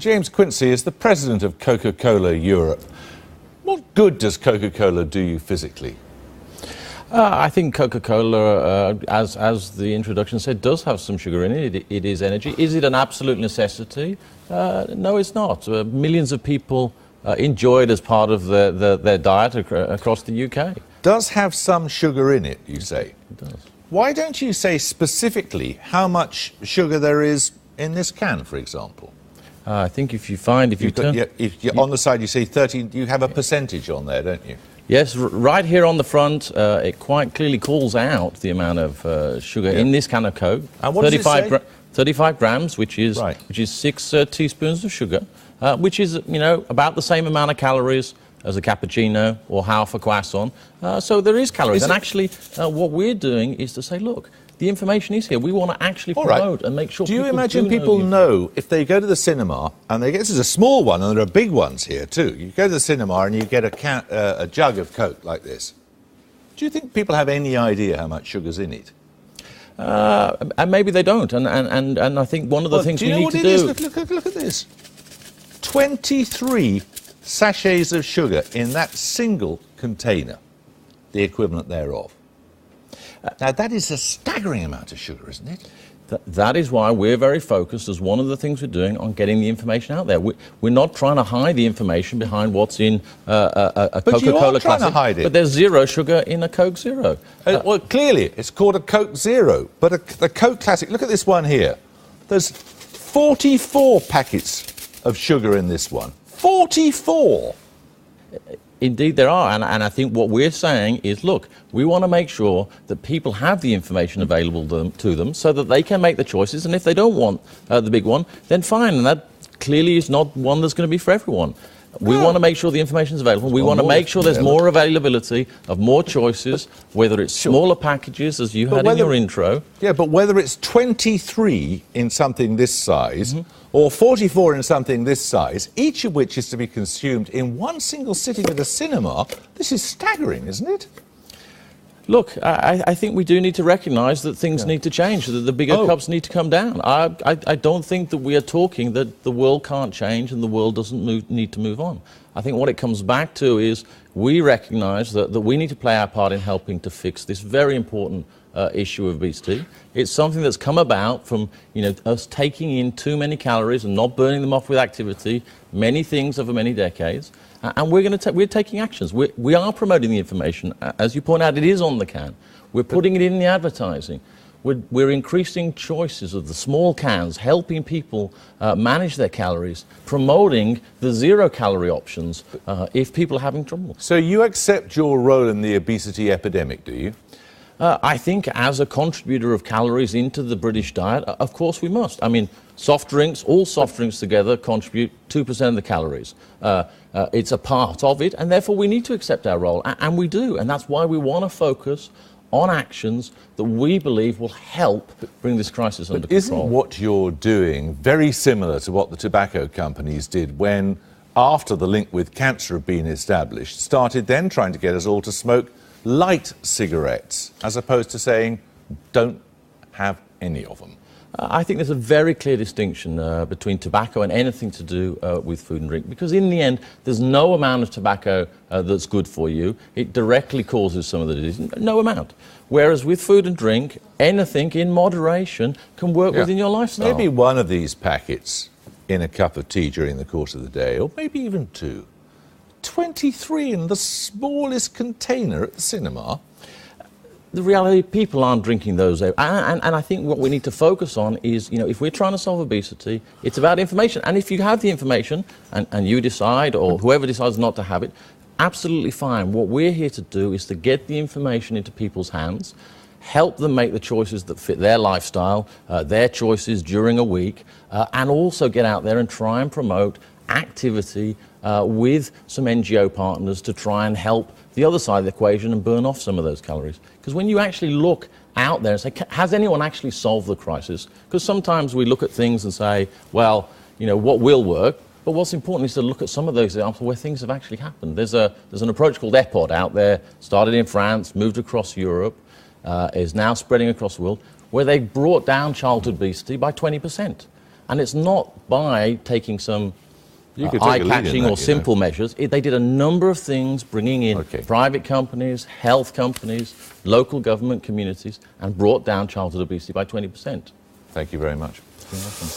James Quincy is the president of Coca-Cola Europe. What good does Coca-Cola do you physically? I think Coca-Cola, as the introduction said, does have some sugar in it. It is energy. Is it an absolute necessity? No, it's not. Millions of people enjoy it as part of their diet across the UK. Does have some sugar in it, you say? It does. Why don't you say specifically how much sugar there is in this can, for example? I think if you turn... On the side you say 30, you have a percentage on there, don't you? Yes, right here on the front, it quite clearly calls out the amount of sugar in this can of Coke. And what does it say? 35 grams, which is 6 teaspoons of sugar, which is, you know, about the same amount of calories as a cappuccino or half a croissant. So there is calories. And actually, what we're doing is to say, look, the information is here. We want to actually promote and make sure. Do you imagine people know if they go to the cinema and this is a small one and there are big ones here too. You go to the cinema and you get a jug of Coke like this. Do you think people have any idea how much sugar's in it? And maybe they don't. And I think one of the things we need to do. Look at this. 23 sachets of sugar in that single container, the equivalent thereof. Now, that is a staggering amount of sugar, isn't it? That is why we're very focused, as one of the things we're doing, on getting the information out there. We're not trying to hide the information behind what's in a Coca-Cola Classic. To hide it. But there's zero sugar in a Coke Zero. Well, clearly, it's called a Coke Zero. But the Coke Classic, look at this one here. There's 44 packets of sugar in this one. 44! Indeed there are, and I think what we're saying is, look, we want to make sure that people have the information available to them so that they can make the choices, and if they don't want the big one, then fine, and that clearly is not one that's going to be for everyone. We want to make sure the information is available. We want to make sure there's more availability of more choices, whether it's smaller packages, as you had in your intro. Yeah, but whether it's 23 in something this size or 44 in something this size, each of which is to be consumed in one single sitting at a cinema, this is staggering, isn't it? Look, I think we do need to recognise that things need to change, that the bigger cups need to come down. I don't think that we are talking that the world can't change and the world doesn't need to move on. I think what it comes back to is we recognise that we need to play our part in helping to fix this very important issue of obesity. It's something that's come about from, you know, us taking in too many calories and not burning them off with activity, many things over many decades. And we're taking actions. We are promoting the information. As you point out, it is on the can. We're putting it in the advertising. We're increasing choices of the small cans, helping people manage their calories, promoting the zero-calorie options if people are having trouble. So you accept your role in the obesity epidemic, do you? I think as a contributor of calories into the British diet, of course we must. I mean, soft drinks, all soft drinks together contribute 2% of the calories. It's a part of it, and therefore we need to accept our role, and we do. And that's why we want to focus on actions that we believe will help bring this crisis under control. Isn't what you're doing very similar to what the tobacco companies did when, after the link with cancer had been established, started then trying to get us all to smoke light cigarettes, as opposed to saying, don't have any of them? I think there's a very clear distinction between tobacco and anything to do with food and drink, because in the end, there's no amount of tobacco that's good for you. It directly causes some of the disease, no amount. Whereas with food and drink, anything in moderation can work within your lifestyle. Maybe one of these packets in a cup of tea during the course of the day, or maybe even two. 23 in the smallest container at the cinema. The reality, people aren't drinking those. And I think what we need to focus on is, you know, if we're trying to solve obesity, it's about information. And if you have the information and you decide, or whoever decides not to have it, absolutely fine. What we're here to do is to get the information into people's hands, help them make the choices that fit their lifestyle, their choices during a week, and also get out there and try and promote activity with some NGO partners to try and help the other side of the equation and burn off some of those calories. Because when you actually look out there and say, has anyone actually solved the crisis? Because sometimes we look at things and say, well, you know, what will work? But what's important is to look at some of those examples where things have actually happened. There's an approach called EPOD out there, started in France, moved across Europe, is now spreading across the world, where they brought down childhood obesity by 20%. And it's not by taking some You could take a lead in eye-catching that, or simple measures. They did a number of things, bringing in private companies, health companies, local government communities, and brought down childhood obesity by 20%. Thank you very much. You're welcome.